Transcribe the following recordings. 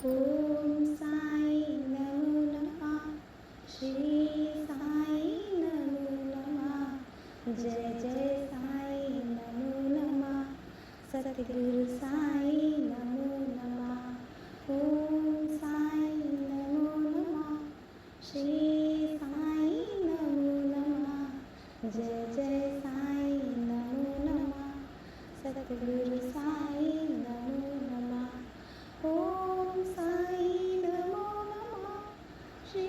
ओम साई नमो नमः। श्री साई नमो नमः। जय जय साई नमो नमः। सतगुरु साई नमो नमः। ओम साई नमो नमः। श्री साई नमो नमः। जय जय साई नमो नमः। सतगुरु साई नमो नमः। ओम साई नमो नमः। श्री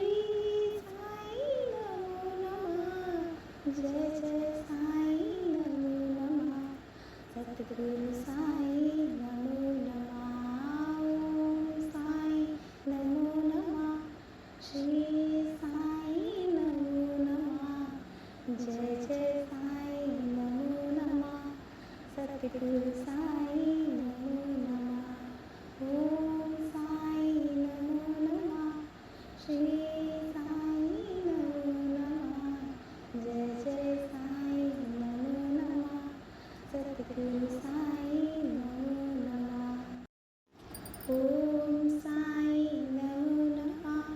साई नमो नमः। जय जय साई नमो नमः। सतगुरु साई नमो नमः। ओम साई नमो नमः। श्री साई नमो नमः। जय जय साई नमो नमः। सतगुरु साई नमो नमः। ओम साई नमो नमः। श्री साई नमो नमः। जय जय साई नमो नमः। सतगुरु साई नमो नमः। ओम साई नमो नमः।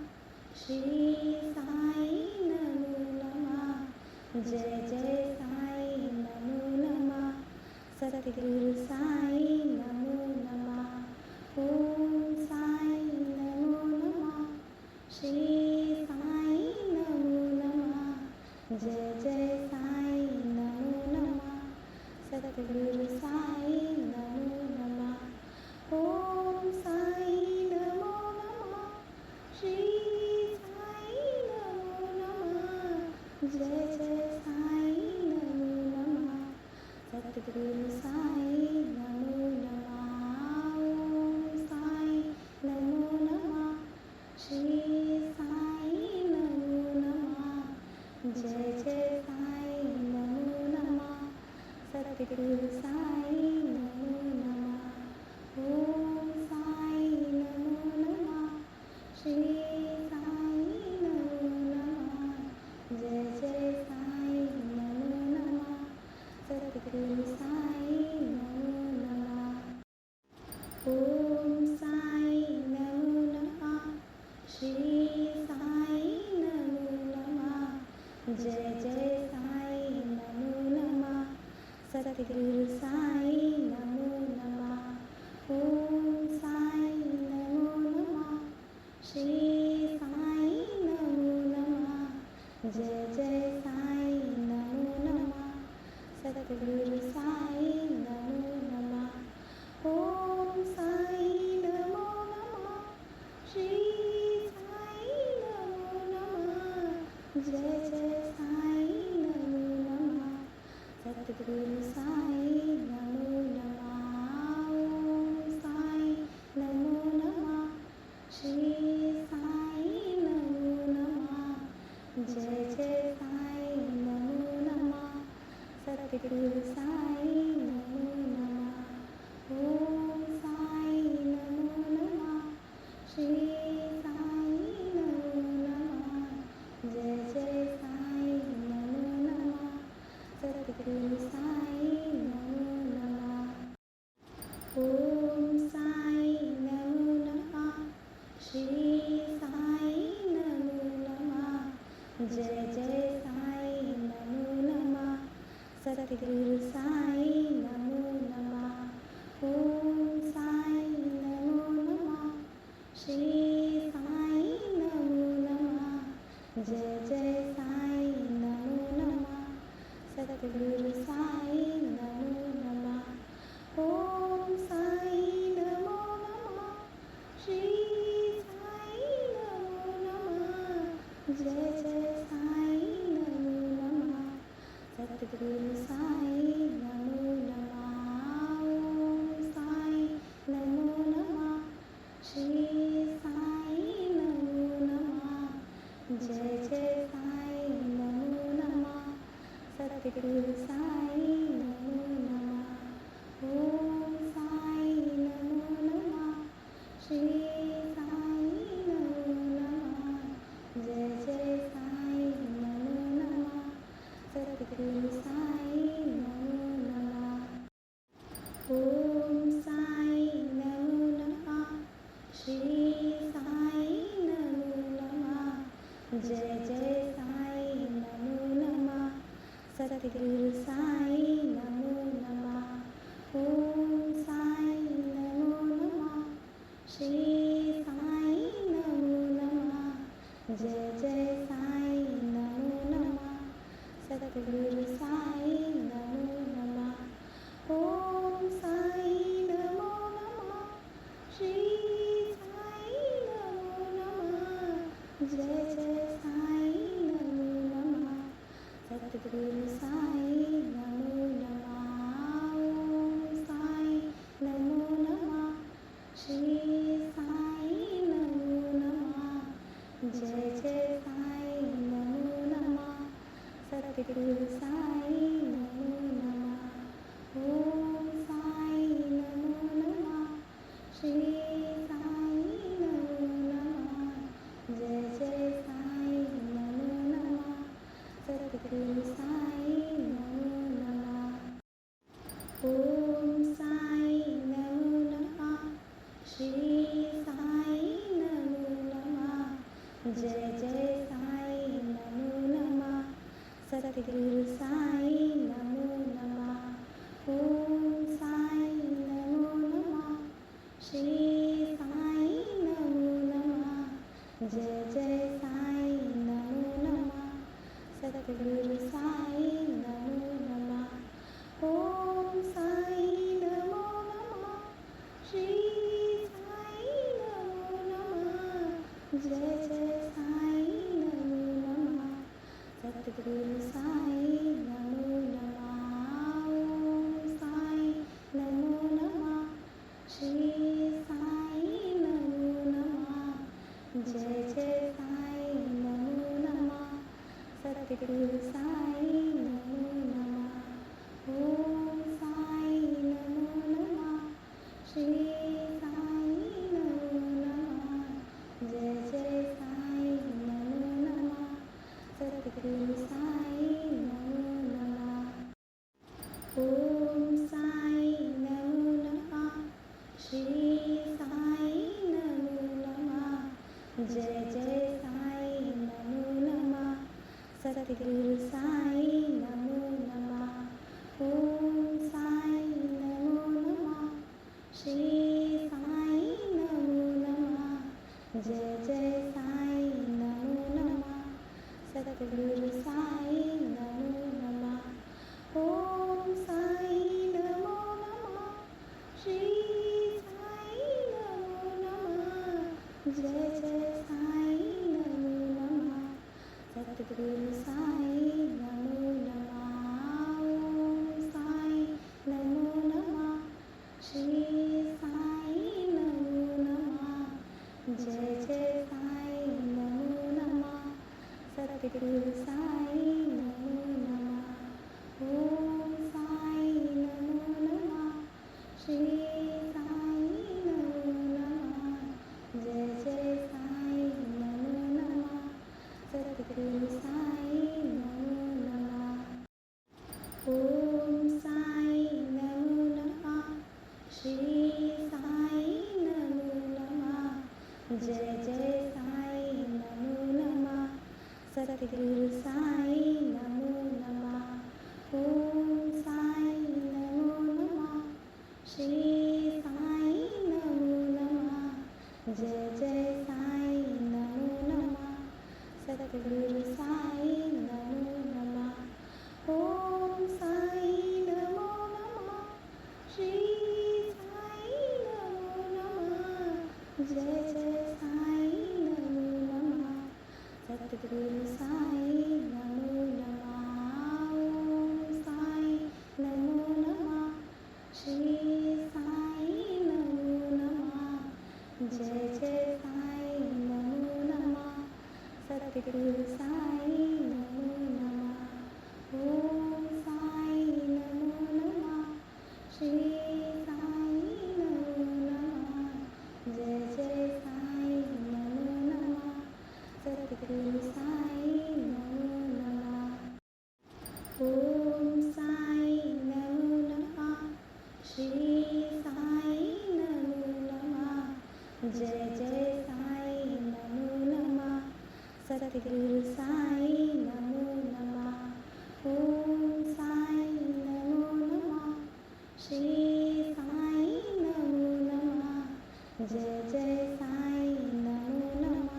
श्री साई नमो नमः। जय जय साई नमो नमः। सतगुरु साई नमो नमः। ओम साई नमो नमः। श्री साई नमो नमः। जय जय साई नमो नमः। सतगुरु साई नमो नमः। ओम साई नमो नमः। श्री साई नमो नमः। जय जय साई नमो नमः। सतगुरु साई नमो नमः। ओम साई नमो नमः। श्री साई नमो नमः। जय जय साई नमो नमः। सतगुरु साई नमो नमः। ओम साई नमो नमः। श्री साई नमो नमः। जय जय साई नमो नमः। सतगुरु साई नमो नमः। ओम साई नमो नमः। श्री साई नमो नमः। जय जय साई नमो नमः। सतगुरु साई नमो नमः। ओम साई नमो नमः। श्री साई नमो नमः। जय जय साई नमो नमः। सतगुरु साई नमो नमः। ओम साई नमो नमः। श्री साई नमो नमः। जय जय साई नमो नमः। सतगुरु साई नमो नमः। ओम साई नमो नमः। श्री साई नमो नमः। जय जय साई नमो नमः। सतगुरु साई नमो नमः। ओम साई नमो नमः। श्री साई नमो नमः। जय जय साई नमो नमः। सतगुरु साई नमो नमः। ओम साई नमो नमः। श्री साई नमो नमः। जय जय साई नमो नमः। सतगुरु साई नमो नमः। ओम साई नमो नमः। श्री साई नमो नमः। जय जय साई नमो नमः। सतगुरु साई नमो नमः। ओम साई नमो नमः। श्री साई नमो नमः। जय जय साई नमो नमः। सतगुरु साई नमो नमः। ओम साई नमो नमः। श्री साई नमो नमः। जय जय साई नमो नमः। सतगुरु साई नमो नमः। ओम साई नमो नमः। श्री साई नमो नमः। जय जय साई नमो नमः। सतगुरु साई नमो नमः। ओम साई नमो नमः। श्री श्री साई नमो नमः। जय जय साई नमो नमः। सद्गुरु साई नमो नमः। ओम साई नमो नमः। श्री साई नमो नमः। जय जय साई नमो नमः। सद्गुरु साई नमो नमः। ओम साई नमो नमः। श्री साई नमो नमः। जय जय साई नमो नमः। सद्गुरु साई नमो नमः। ओम साई नमो नमः। श्री साई नमो नमः। जय जय साई नमो नमः। सद्गुरु साई नमो नमः। ओम साई नमो नमः। श्री साई नमो नमः। जय जय साई नमो नमः। सद्गुरु साई नमो नमः। ओम साई नमो नमः। श्री साई नमो नमः। जय जय साई नमो नमः। सद्गुरु साई नमो नमः। ओम साई नमो नमः। श्री साई नमो नमः। जय जय साई नमो नमः। सद्गुरु साई नमो नमः। ओम साई नमो नमः। श्री साई नमो नमः। जय जय साई नमो नमः। सद्गुरु साई नमो नमः। ओम साई नमो नमः। श्री साई नमो नमः। जय जय साई नमो नमः। सद्गुरु साई नमो नमः। ओम साई नमो नमः। श्री साई नमो नमः। जय जय साई नमो नमः। सद्गुरु साई नमो नमः। ओम साई नमो नमः। श्री साई नमो नमः। जय जय साई नमो नमः। सद्गुरु साई नमो नमः। ओम साई नमो नमः। श्री साई नमो नमः। जय जय साई नमो नमः। सद्गुरु साई नमो नमः। ओम साई नमो नमः। श्री साई नमो नमः। जय जय साई नमो नमः। सद्गुरु साई नमो नमः। ओम साई नमो नमः। श्री साई नमो नमः। जय जय साई नमो नमः। सद्गुरु साई नमो नमः। ओम साई नमो नमः। श्री साई नमो नमः। जय जय साई नमो नमः। सद्गुरु साई नमो नमः। ओम साई नमो नमः। श्री साई नमो नमः। जय जय साई नमो नमः। सद्गुरु साई नमो नमः। ओम साई नमो नमः। श्री साई नमो नमः। जय जय साई नमो नमः। सद्गुरु साई नमो नमः। ओम साई नमो नमः। श्री साई नमो नमः। जय जय साई नमो नमः। सद्गुरु साई नमो नमः। ओम साई नमो नमः। श्री साई नमो नमः। जय जय साई नमो नमः। सद्गुरु साई नमो नमः। ओम साई नमो नमः। श्री साई नमो नमः। जय जय साई नमो नमः। सद्गुरु साई नमो नमः। ओम साई नमो नमः। श्री साई नमो नमः। जय जय साई नमो नमः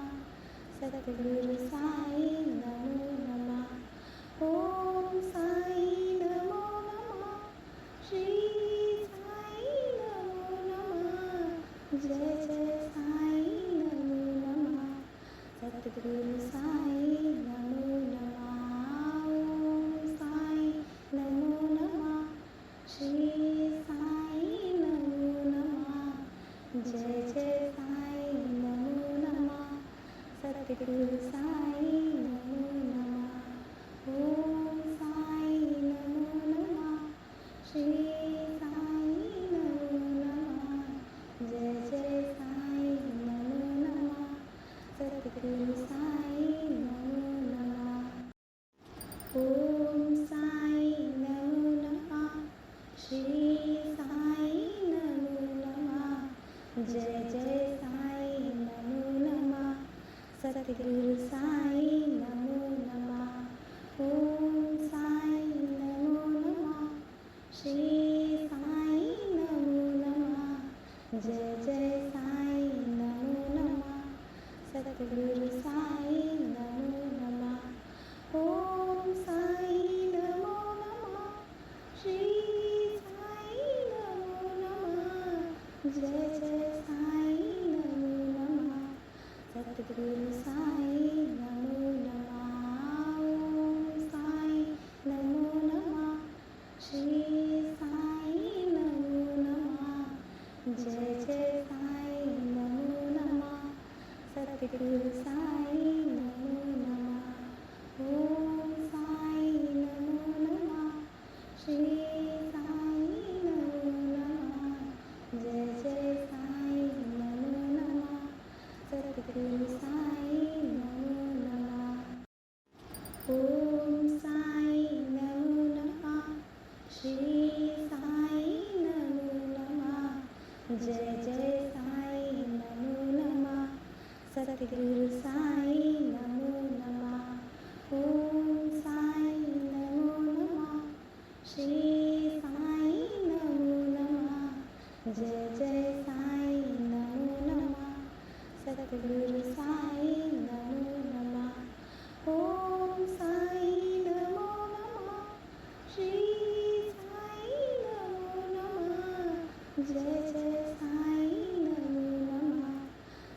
सतगुरु साई नमो नमः ओम साई नमो नमः श्री साई नमो नमः जय जय साई नमो नमः सतगुरु साई नमो नमः ओम साई नमो नमः श्री साई नमो नमः जय जय साई नमो नमः सतगुरु साई नमो नमः ओम साई नमो नमः श्री साई नमो नमः जय जय साई नमो नमः सतगुरु साई नमो नमः ओम साई नमो नमः श्री साई नमो नमः जय जय साई नमो नमः सतगुरु साई नमो नमः ओम साई नमो नमः श्री साई नमो नमः जय जय साई नमो नमः सतगुरु साई नमो नमः ओम साई नमो नमः श्री साई नमो नमः जय जय साई नमो नमः सतगुरु साई नमो नमः ओम साई नमो नमः श्री साई नमो नमः जय जय साई नमो नमः सतगुरु साई नमो नमः ओम साई नमो नमः श्री साई नमो नमः जय जय साई नमो नमः सतगुरु साई नमो नमः ओम साई नमो नमः श्री साई नमो नमः जय जय साई नमो नमः सतगुरु साई नमो नमः ओम साई नमो नमः श्री साई नमो नमः जय जय साई नमो नमः सतगुरु साई नमो नमः ओम साई नमो नमः श्री साई नमो नमः जय जय साई नमो नमः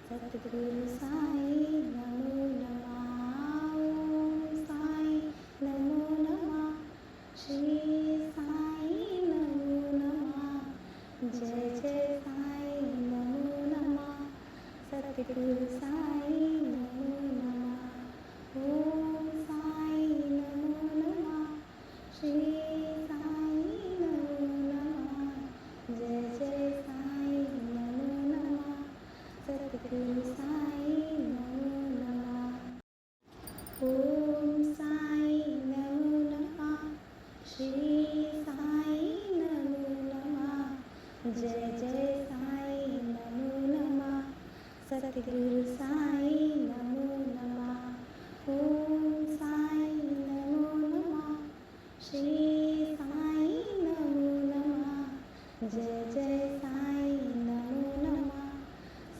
सतगुरु साई नमो नमः ओम साई नमो नमः श्री साई नमो नमः जय जय साई नमो नमः सतगुरु साई नमो नमः ओम साई नमो नमः श्री साई नमो नमः जय जय साई नमो नमः सतगुरु साई नमो नमः ओम साई नमो नमः श्री साई नमो नमः जय जय साई नमो नमः सतगुरु साई नमो नमः ओम साई नमो नमः श्री साई नमो नमः जय जय साई नमो नमः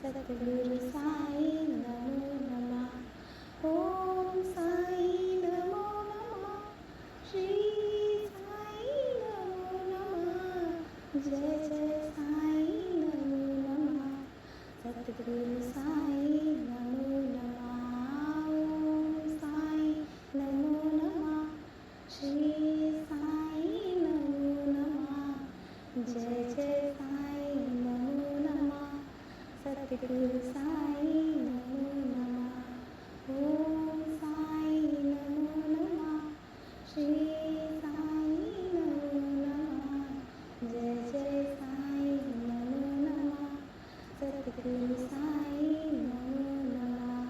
सतगुरु साई नमो नमः ओम साई नमो नमः श्री साई नमो नमः जय जय साई नमो नमः सतगुरु साई नमो नमः ओम साई नमो नमः श्री साई नमो नमः जय जय साई नमो नमः सतगुरु साई नमो नमः ओम साई नमो नमः श्री साई नमो नमः जय जय साई नमो नमः सतगुरु साई नमो नमः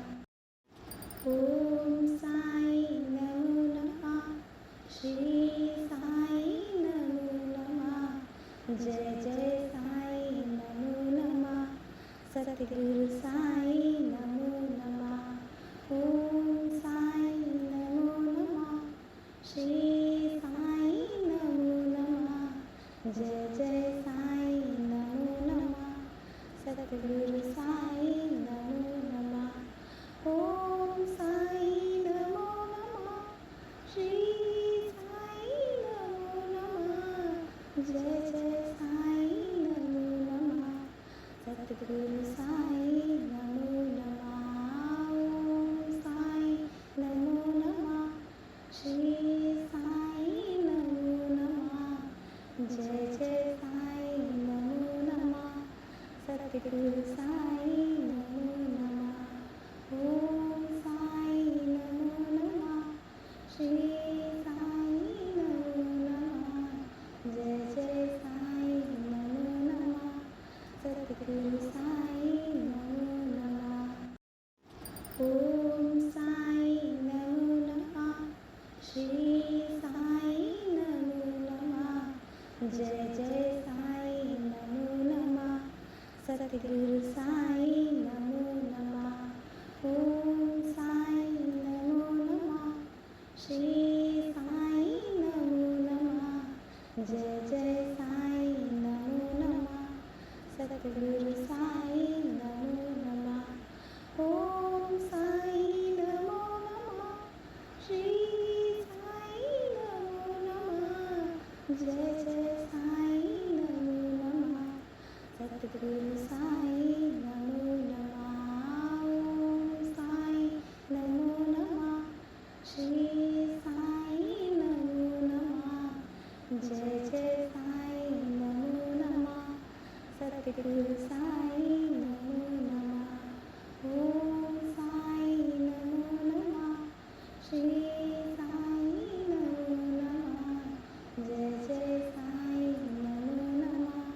ओम साई नमो नमः श्री साई नमो नमः जय जय साई नमो नमः सतगुरु साई नमो नमः ओम साई नमो नमः श्री साई नमो नमः जय जय साई नमो नमः सतगुरु सद्गुरु साई नमो नमः। ओम साई नमो नमः। श्री साई नमो नमः। जय जय साई नमो नमः। सद्गुरु साई नमो नमः। ओम साई नमो नमः। श्री साई नमो नमः। जय जय साई नमो नमः। सद्गुरु साई नमो नमः। ओम साई नमो नमः। श्री साई नमो नमः। जय जय साई नमो नमः। सद्गुरु साई नमो नमः। ओम साई नमो नमः। श्री साई नमो नमः। जय जय साई नमो नमः। सद्गुरु साई नमो नमः। ओम साई नमो नमः। श्री साई नमो नमः। जय जय साई नमो नमः। सद्गुरु साई नमो नमः। ओम साई नमो नमः। श्री साई नमो नमः। जय जय साई नमो नमः। सद्गुरु साई नमो नमः। ओम साई नमो नमः। श्री साई नमो नमः। जय जय साई नमो नमः। सद्गुरु साई नमो नमः। ओम साई नमो नमः। श्री साई नमो नमः। जय जय साई नमो नमः।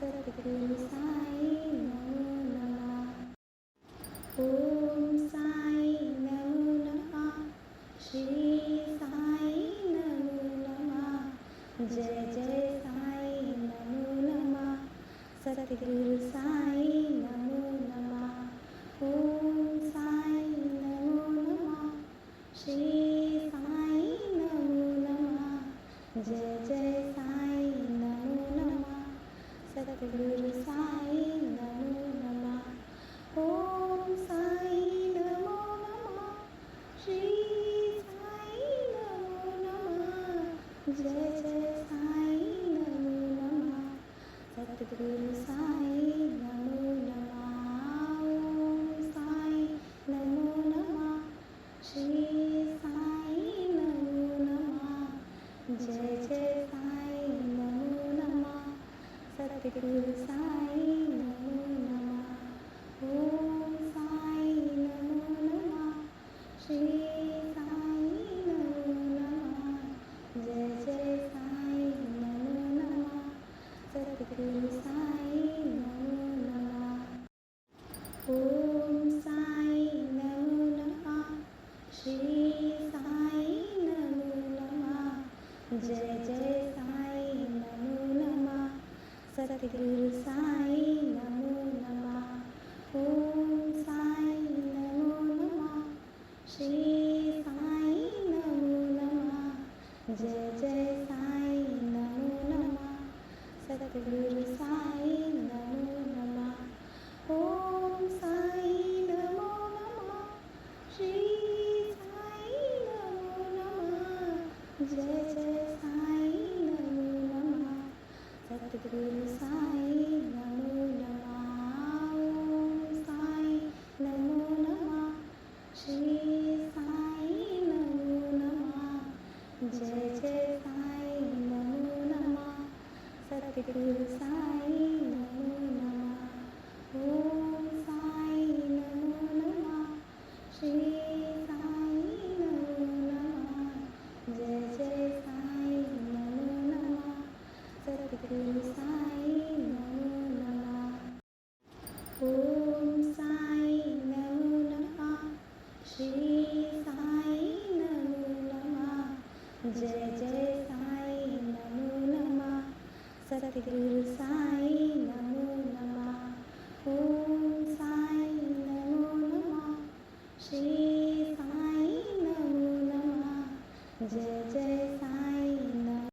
सद्गुरु साई नमो नमः। ओम साई नमो नमः। श्री साई नमो नमः। जय जय साई नमो नमः। सद्गुरु साई नमो नमः। ओम साई नमो नमः। श्री साई नमो नमः। जय जय साई नमो नमः। सद्गुरु साई नमो नमः। ओम साई नमो नमः। श्री साई नमो नमः। जय जय साई नमो नमः। सद्गुरु साई नमो नमः। ओम साई नमो नमः। श्री साई नमो नमः। जय जय साई नमो नमः। सद्गुरु साई नमो नमः। ओम साई नमो नमः। श्री साई नमो नमः। जय जय साई नमो नमः। सद्गुरु साई नमो नमः। ओम साई नमो नमः। श्री साई नमो नमः। जय जय साई नमो नमः। सद्गुरु साई नमो नमः। ओम साई नमो नमः। श्री साई नमो नमः। जय जय साई नमो नमः। सद्गुरु साई नमो नमः। ओम साई नमो नमः। श्री साई नमो नमः। जय जय साई नमो नमः। सद्गुरु साई नमो नमः। ओम साई नमो नमः। श्री साई नमो नमः। जय जय साई नमो नमः। सद्गुरु साई नमो नमः। ओम साई नमो नमः। श्री साई नमो नमः। जय जय साई नमो नमः। सद्गुरु साई नमो नमः। ओम साई नमो नमः। श्री साई नमो नमः। जय जय साई नमो नमः। सद्गुरु साई नमो नमः। ओम साई नमो नमः। श्री साई नमो नमः। जय जय